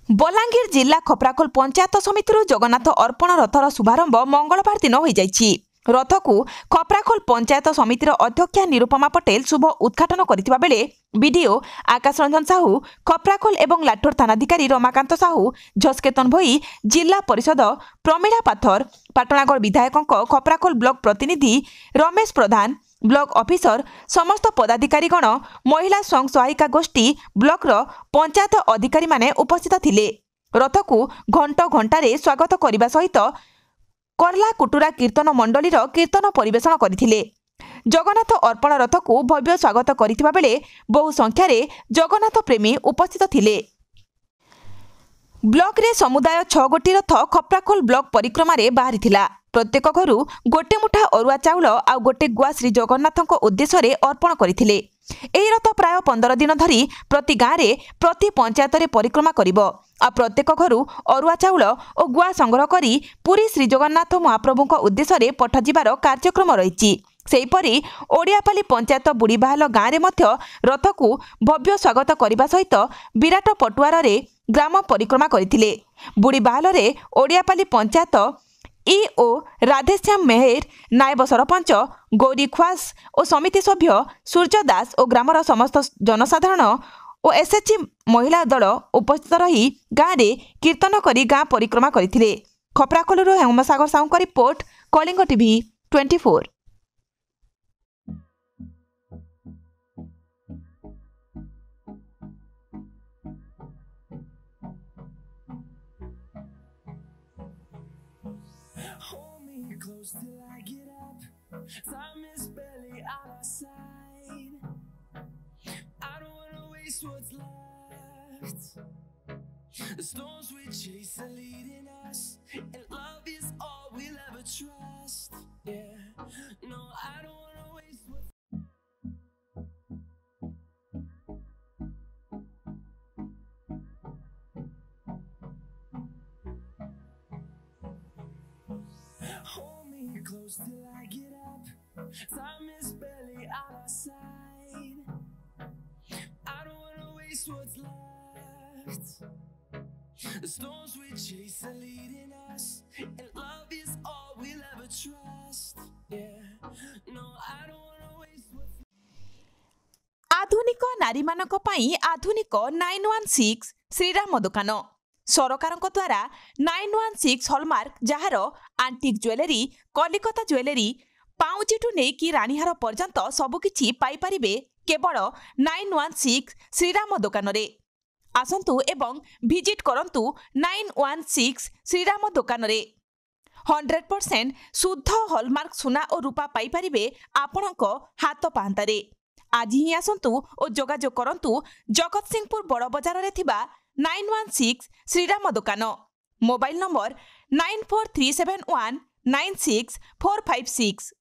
बलांगीर जिला खपराखोल पंचायत समिति जगन्नाथ अर्पण रथर शुभारंभ मंगलवार दिन हो जाइछि। रथ को खपराखोल पंचायत समितिर अध्यक्षा निरुपमा पटेल शुभ उद्घाटन करथिबा बेले बीडीओ आकाश रंजन साहू, खपराखोल एवं लाठोर थानाधिकारी रमाकांत साहू, झस्केतन भोई, जिला परिषद प्रमीला पाथर, पाटणागढ़ विधायक खपराखोल ब्लॉक प्रतिनिधि रमेश प्रधान, ब्लॉक ऑफिसर, समस्त पदाधिकारीगण, महिला स्वयं सहायिका गोष्ठी, ब्लॉक पंचायत अधिकारी माने उपस्थित थिले। रथ को घंट घंटारे स्वागत करने सहित करला कुटुरा कीर्तन मंडली कीर्तन परिवेषण करथिले। जगन्नाथ अर्पण रथ को भव्य स्वागत करथिबा बेले बहु संख्यार जगन्नाथ प्रेमी उपस्थित थिले। ब्लॉक रे समुदाय 6 गोटी रथ खपराखोल ब्लॉक परिक्रमा रे बाहरी थिला। प्रत्येक घरु गोटे मुठा अरुआ चाउल आ गोटे गुआ श्री जगन्नाथ उद्देश्य रे अर्पण करथिले। एही रथ प्राय 15 दिन धरी प्रति गाँव रे प्रति पंचायत रे परिक्रमा करिवो आ प्रत्येक घरु अरुआ चाउल और गुआ संग्रह करी पुरी श्री जगन्नाथ महाप्रभुक उद्देश्य रे पठाजिबार कार्यक्रम रहिछि। सेहीपरि ओडियापाली पंचायत बुढ़ीबाहाल गाँव रे मध्य रथ को भव्य स्वागत करने सहित विराट पटुआर रे ग्राम परिक्रमा करथिले। बुढ़ीबाहाल रे ओडियापाली पंचायत ईओ राधेश्याम मेहर, नायब सरपंच गौरी ख्वास और समिति सभ्य सूर्य दास और ग्रामर समस्त जनसाधारण और एसएचजी महिला दल उपस्थित रही गाँव में कीर्तन करी गाँ परिक्रमा करथिले। खपराखोल हेमसागर साहू का report, Kalinga TV 24। Hold me close till I get up. Time is barely on our side. I don't wanna waste what's left. The storms we chase are leading us, and love is all we'll ever trust. Yeah, no, I don't wanna waste what's Hold me close till I get up. Time is barely on our side. I don't wanna waste what's left. The storms we chase are leading us, and love is all we'll ever trust. Yeah, no, I don't wanna waste what's आधुनिक नारी मानक पई आधुनिक 916 श्रीराम दुकान सरकार द्वारा 916 hallmark jar आंटिक jewellery, Kolkata jewellery, पाउचिठू नेकी रानीहार पर्यंत सबकिछि पाई परिबे केवल 916 श्रीराम दुकान रे। आसंतु एवं विजिट करंतु 916 श्रीराम दुकान रे। 100% शुद्ध हॉलमार्क सुना और रूपा पाई परिबे आपणक हाथ पांतारे। आज ही आसंतु और जोगाजोग करंतु जगत सिंहपुर बड़ बजार रे थिबा 916 श्रीराम दुकान। Mobile number 9437196456।